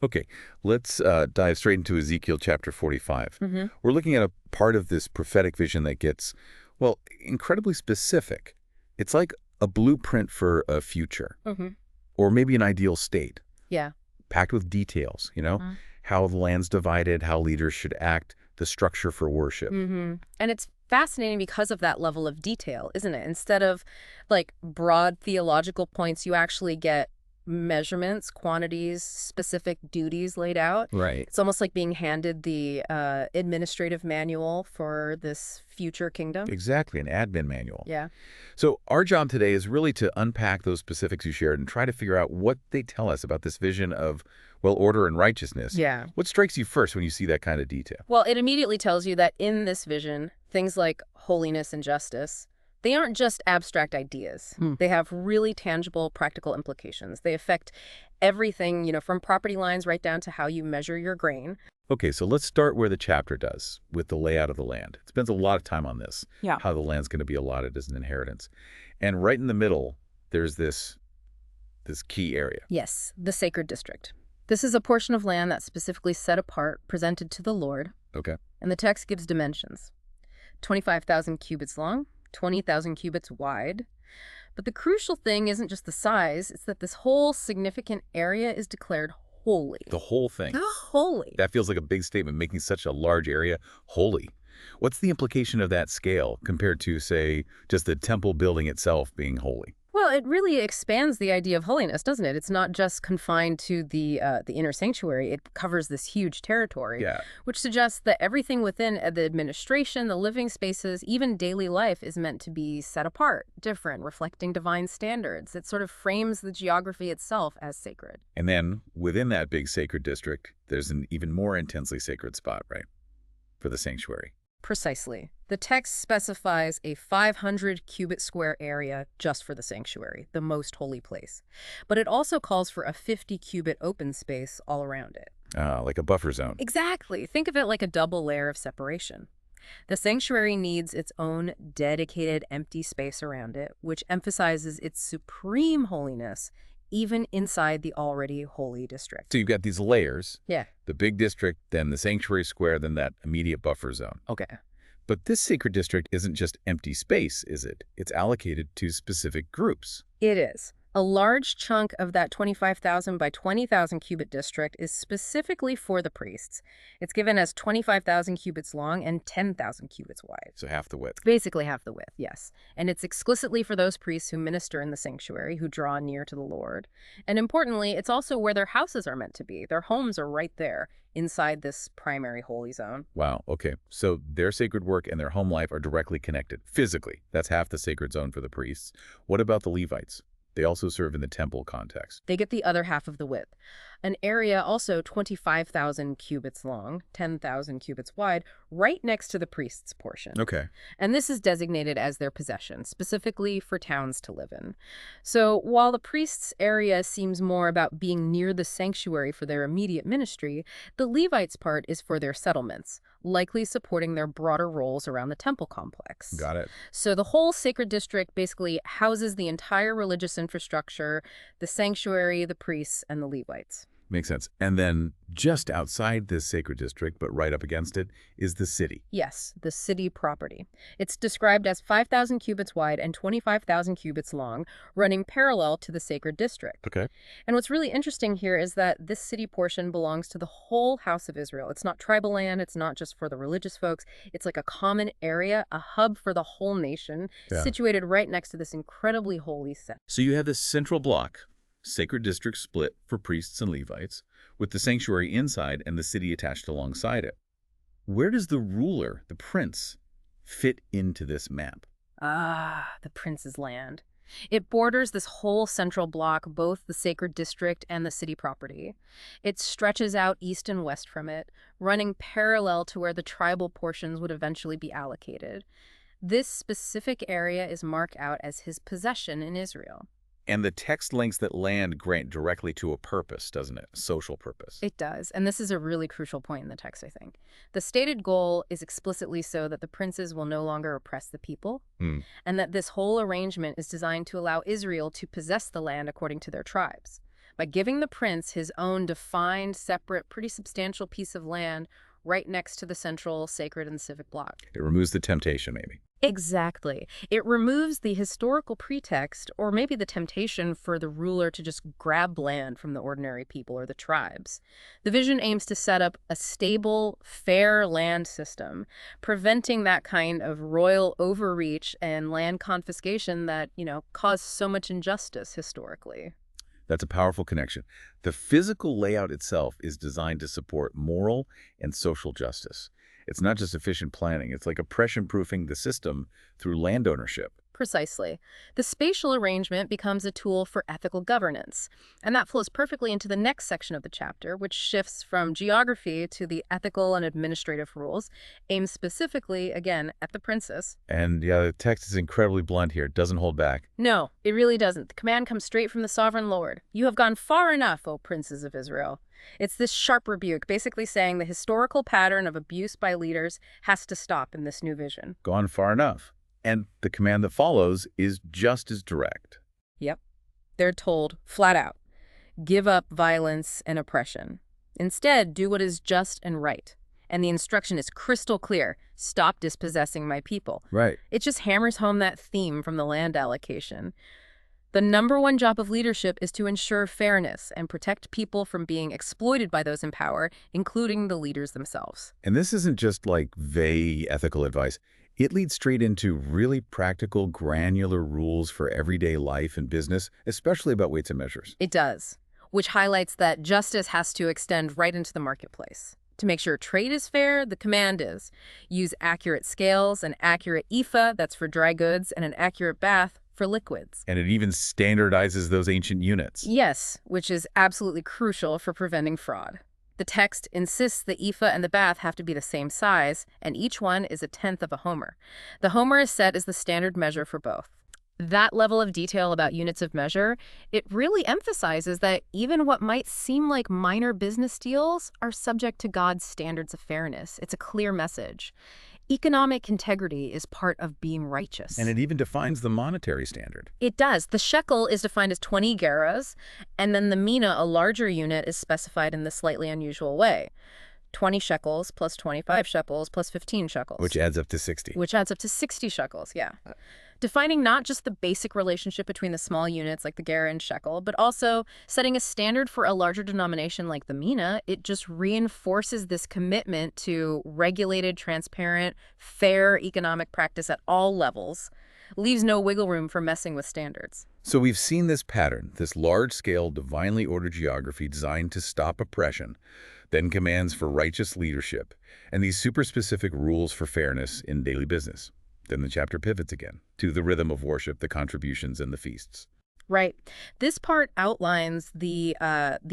Okay, let's dive straight into Ezekiel chapter 45. hmm We're looking at a part of this prophetic vision that gets, well, incredibly specific. It's like a blueprint for a future, hmm or maybe an ideal state, Yeah. packed with details, how the land's divided, how leaders should act, the structure for worship. And it's fascinating because of that level of detail, isn't it? Instead of like broad theological points, you actually get measurements, quantities, specific duties laid out. Right. It's almost like being handed the administrative manual for this future kingdom. Exactly, an admin manual. Yeah. So our job today is really to unpack those specifics you shared and try to figure out what they tell us about this vision of, well, order and righteousness. Yeah. What strikes you first when you see that kind of detail? Well, it immediately tells you that in this vision, things like holiness and justice, they aren't just abstract ideas. They have really tangible, practical implications. They affect everything, from property lines right down to how you measure your grain. Okay, so let's start where the chapter does, with the layout of the land. It spends a lot of time on this, Yeah. how the land's going to be allotted as an inheritance. And right in the middle, there's this key area. Yes, the sacred district. This is a portion of land that's specifically set apart, presented to the Lord, Okay. and the text gives dimensions. 25,000 cubits long, 20,000 cubits wide. But the crucial thing isn't just the size, it's that this whole significant area is declared holy. The whole thing. Holy. That feels like a big statement, making such a large area holy. What's the implication of that scale compared to, say, just the temple building itself being holy? Well, it really expands the idea of holiness, doesn't it? It's not just confined to the inner sanctuary. It covers this huge territory, Yeah. which suggests that everything within the administration, the living spaces, even daily life is meant to be set apart, different, reflecting divine standards. It sort of frames the geography itself as sacred. And then, within that big sacred district, there's an even more intensely sacred spot, right? For the sanctuary. Precisely. The text specifies a 500 cubit square area just for the sanctuary, the most holy place. But it also calls for a 50 cubit open space all around it. Like a buffer zone. Exactly. Think of it like a double layer of separation. The sanctuary needs its own dedicated empty space around it, which emphasizes its supreme holiness even inside the already holy district. So you've got these layers. Yeah. The big district, then the sanctuary square, then that immediate buffer zone. Okay. But this sacred district isn't just empty space, is it? It's allocated to specific groups. It is. A large chunk of that 25,000 by 20,000 cubit district is specifically for the priests. It's given as 25,000 cubits long and 10,000 cubits wide. So half the width. Basically half the width, yes. And it's explicitly for those priests who minister in the sanctuary, who draw near to the Lord. And importantly, it's also where their houses are meant to be. Their homes are right there, inside this primary holy zone. Wow, okay. So their sacred work and their home life are directly connected, physically. That's half the sacred zone for the priests. What about the Levites? They also serve in the temple context. They get the other half of the width. An area also 25,000 cubits long, 10,000 cubits wide, right next to the priest's portion. Okay. And this is designated as their possession, specifically for towns to live in. So while the priest's area seems more about being near the sanctuary for their immediate ministry, the Levites' part is for their settlements, likely supporting their broader roles around the temple complex. Got it. So the whole sacred district basically houses the entire religious infrastructure, the sanctuary, the priests, and the Levites. Makes sense. And then just outside this sacred district, but right up against it, is the city. Yes, the city property. It's described as 5,000 cubits wide and 25,000 cubits long, running parallel to the sacred district. Okay. And what's really interesting here is that this city portion belongs to the whole house of Israel. It's not tribal land. It's not just for the religious folks. It's like a common area, a hub for the whole nation, situated right next to this incredibly holy center. So you have this central block, sacred district split for priests and Levites, with the sanctuary inside and the city attached alongside it. Where does the ruler, the prince, fit into this map? The prince's land. It borders this whole central block, both the sacred district and the city property. It stretches out east and west from it, running parallel to where the tribal portions would eventually be allocated. This specific area is marked out as his possession in Israel. And the text links that land grant directly to a purpose, doesn't it? A social purpose. It does, and this is a really crucial point in the text, I think. The stated goal is explicitly so that the princes will no longer oppress the people, and that this whole arrangement is designed to allow Israel to possess the land according to their tribes. by giving the prince his own defined, separate, pretty substantial piece of land right next to the central sacred and civic block. It removes the temptation, maybe. Exactly. It removes the historical pretext, or maybe the temptation for the ruler to just grab land from the ordinary people or the tribes. The vision aims to set up a stable, fair land system, preventing that kind of royal overreach and land confiscation that, caused so much injustice historically. That's a powerful connection. The physical layout itself is designed to support moral and social justice. It's not just efficient planning. It's like oppression-proofing the system through land ownership. Precisely. The spatial arrangement becomes a tool for ethical governance, and that flows perfectly into the next section of the chapter, which shifts from geography to the ethical and administrative rules, aimed specifically, again, at the princess. And yeah, the text is incredibly blunt here. It doesn't hold back. No, it really doesn't. The command comes straight from the sovereign lord. You have gone far enough, O princes of Israel. It's this sharp rebuke, basically saying the historical pattern of abuse by leaders has to stop in this new vision. Gone far enough. And the command that follows is just as direct. Yep. They're told, flat out, give up violence and oppression. Instead, do what is just and right. And the instruction is crystal clear. Stop dispossessing my people. Right. It just hammers home that theme from the land allocation. The number one job of leadership is to ensure fairness and protect people from being exploited by those in power, including the leaders themselves. And this isn't just like vague ethical advice. It leads straight into really practical, granular rules for everyday life and business, especially about weights and measures. It does, which highlights that justice has to extend right into the marketplace. To make sure trade is fair, the command is use accurate scales, an accurate ephah, that's for dry goods, and an accurate bath for liquids. And it even standardizes those ancient units. Yes, which is absolutely crucial for preventing fraud. The text insists the ephah and the bath have to be the same size, and each one is a tenth of a homer. The homer is set as the standard measure for both. That level of detail about units of measure, it really emphasizes that even what might seem like minor business deals are subject to God's standards of fairness. It's a clear message. Economic integrity is part of being righteous. And it even defines the monetary standard. It does. The shekel is defined as 20 gerahs, and then the mina, a larger unit, is specified in this slightly unusual way. 20 shekels plus 25 shekels plus 15 shekels. Which adds up to 60. Which adds up to 60 shekels, yeah. Defining not just the basic relationship between the small units like the gerah and shekel, but also setting a standard for a larger denomination like the mina. It just reinforces this commitment to regulated, transparent, fair economic practice at all levels. Leaves no wiggle room for messing with standards. So we've seen this pattern, this large-scale, divinely ordered geography designed to stop oppression, then commands for righteous leadership, and these super-specific rules for fairness in daily business. Then the chapter pivots again to the rhythm of worship, the contributions, and the feasts. Right. This part outlines the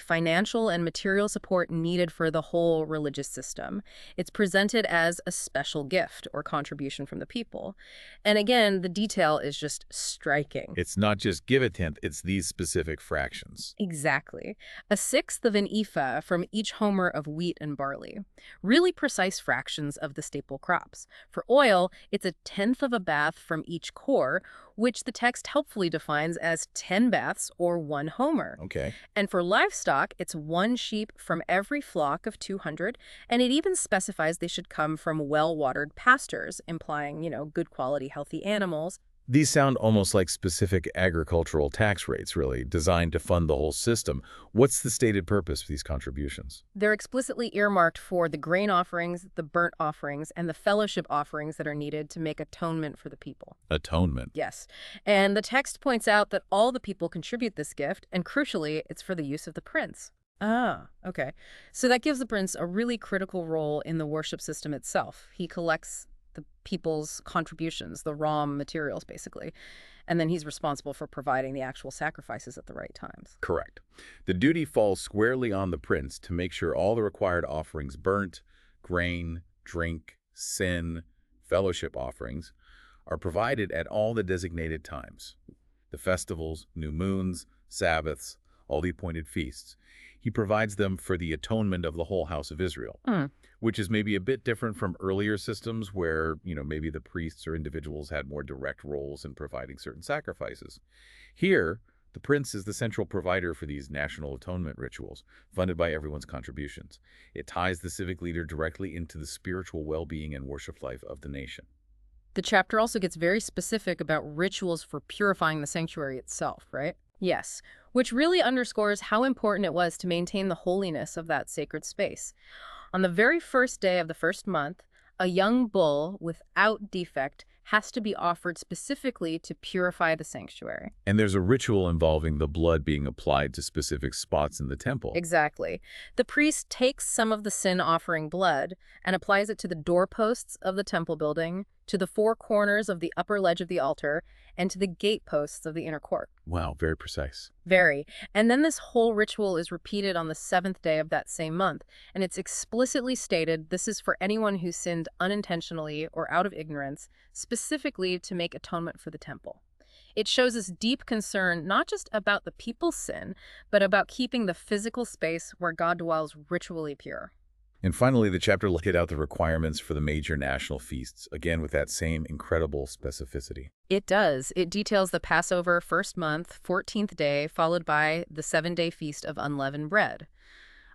financial and material support needed for the whole religious system. It's presented as a special gift or contribution from the people. And again, the detail is just striking. It's not just give a tenth, it's these specific fractions. Exactly. A sixth of an ephah from each homer of wheat and barley. Really precise fractions of the staple crops. For oil, it's a tenth of a bath from each core, which the text helpfully defines as 10 baths or 1 homer. Okay. And for livestock, it's 1 sheep from every flock of 200, and it even specifies they should come from well-watered pastures, implying, good quality, healthy animals. These sound almost like specific agricultural tax rates, really, designed to fund the whole system. What's the stated purpose of these contributions? They're explicitly earmarked for the grain offerings, the burnt offerings, and the fellowship offerings that are needed to make atonement for the people. Atonement. Yes. And the text points out that all the people contribute this gift, and crucially, it's for the use of the prince. Ah, okay. So that gives the prince a really critical role in the worship system itself. He collects the people's contributions, the raw materials, basically. And then he's responsible for providing the actual sacrifices at the right times. Correct. The duty falls squarely on the prince to make sure all the required offerings burnt, grain, drink, sin, fellowship offerings are provided at all the designated times. The festivals, new moons, Sabbaths, all the appointed feasts. He provides them for the atonement of the whole house of Israel, which is maybe a bit different from earlier systems where, maybe the priests or individuals had more direct roles in providing certain sacrifices. Here, The prince is the central provider for these national atonement rituals, funded by everyone's contributions. It ties the civic leader directly into the spiritual well-being and worship life of the nation. The chapter also gets very specific about rituals for purifying the sanctuary itself, right? Yes, which really underscores how important it was to maintain the holiness of that sacred space. On the very first day of the first month, a young bull without defect has to be offered specifically to purify the sanctuary. And there's a ritual involving the blood being applied to specific spots in the temple. Exactly. The priest takes some of the sin offering blood and applies it to the doorposts of the temple building, to the four corners of the upper ledge of the altar, and to the gateposts of the inner court. Wow, very precise. Very. And then this whole ritual is repeated on the seventh day of that same month, and it's explicitly stated this is for anyone who sinned unintentionally or out of ignorance, specifically to make atonement for the temple. It shows this deep concern not just about the people's sin, but about keeping the physical space where God dwells ritually pure. And finally, the chapter laid out the requirements for the major national feasts, again with that same incredible specificity. It does. It details the Passover first month, 14th day, followed by the 7-day feast of unleavened bread.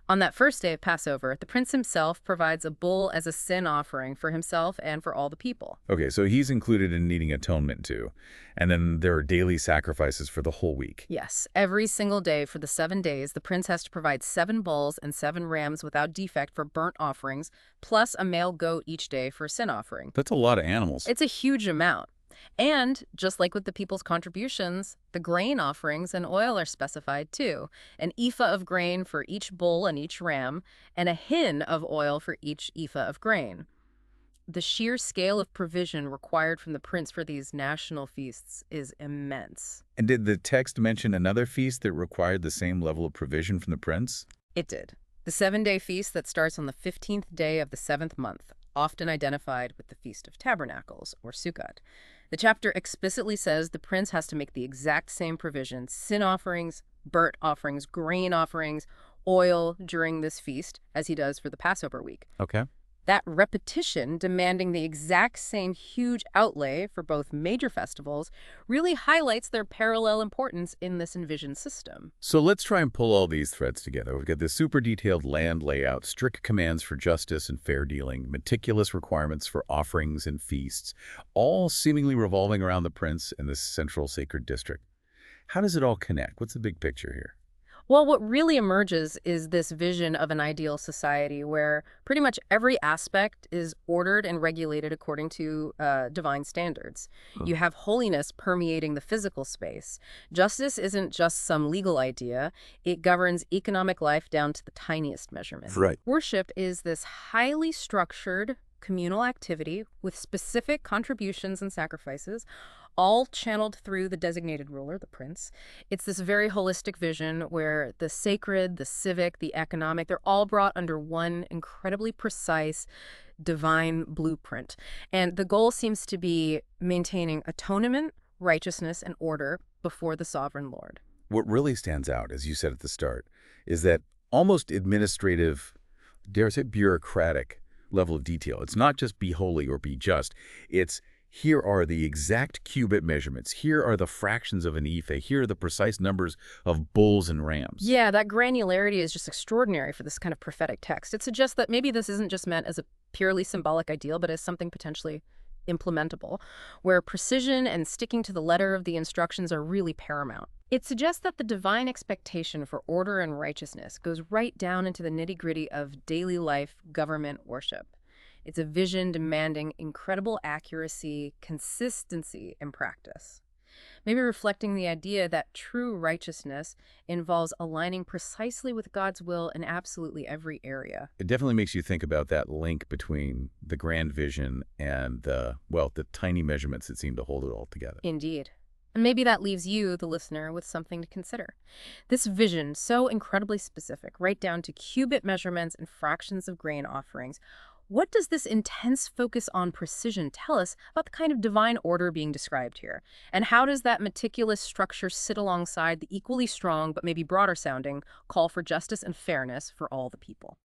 On that first day of Passover, the prince himself provides a bull as a sin offering for himself and for all the people. Okay, so he's included in needing atonement too. And then there are daily sacrifices for the whole week. Yes, every single day for the 7 days, the prince has to provide 7 bulls and 7 rams without defect for burnt offerings, plus a male goat each day for a sin offering. That's a lot of animals. It's a huge amount. And, just like with the people's contributions, the grain offerings and oil are specified too. An ephah of grain for each bull and each ram, and a hin of oil for each ephah of grain. The sheer scale of provision required from the prince for these national feasts is immense. And did the text mention another feast that required the same level of provision from the prince? It did. The 7-day feast that starts on the 15th day of the 7th month, often identified with the Feast of Tabernacles, or Sukkot. The chapter explicitly says the prince has to make the exact same provision: sin offerings, burnt offerings, grain offerings, oil during this feast, as he does for the Passover week. Okay. That repetition, demanding the exact same huge outlay for both major festivals, really highlights their parallel importance in this envisioned system. So let's try and pull all these threads together. We've got this super detailed land layout, strict commands for justice and fair dealing, meticulous requirements for offerings and feasts, all seemingly revolving around the prince and this central sacred district. How does it all connect? What's the big picture here? Well, what really emerges is this vision of an ideal society where pretty much every aspect is ordered and regulated according to divine standards. You have holiness permeating the physical space. Justice isn't just some legal idea. It governs economic life down to the tiniest measurement. Right. Worship is this highly structured communal activity with specific contributions and sacrifices, all channeled through the designated ruler, the prince. It's this very holistic vision where the sacred, the civic, the economic, they're all brought under one incredibly precise divine blueprint. And the goal seems to be maintaining atonement, righteousness, and order before the sovereign Lord. What really stands out, as you said at the start, is that almost administrative, dare I say bureaucratic level of detail. It's not just be holy or be just. It's here are the exact cubit measurements. Here are the fractions of an ephah. Here are the precise numbers of bulls and rams. Yeah, that granularity is just extraordinary for this kind of prophetic text. It suggests that maybe this isn't just meant as a purely symbolic ideal, but as something potentially implementable, where precision and sticking to the letter of the instructions are really paramount. It suggests that the divine expectation for order and righteousness goes right down into the nitty-gritty of daily life government worship. It's a vision demanding incredible accuracy, consistency in practice. Maybe reflecting the idea that true righteousness involves aligning precisely with God's will in absolutely every area. It definitely makes you think about that link between the grand vision and the tiny measurements that seem to hold it all together. Indeed. And maybe that leaves you, the listener, with something to consider. This vision, so incredibly specific, right down to cubit measurements and fractions of grain offerings, what does this intense focus on precision tell us about the kind of divine order being described here? And how does that meticulous structure sit alongside the equally strong but maybe broader sounding call for justice and fairness for all the people?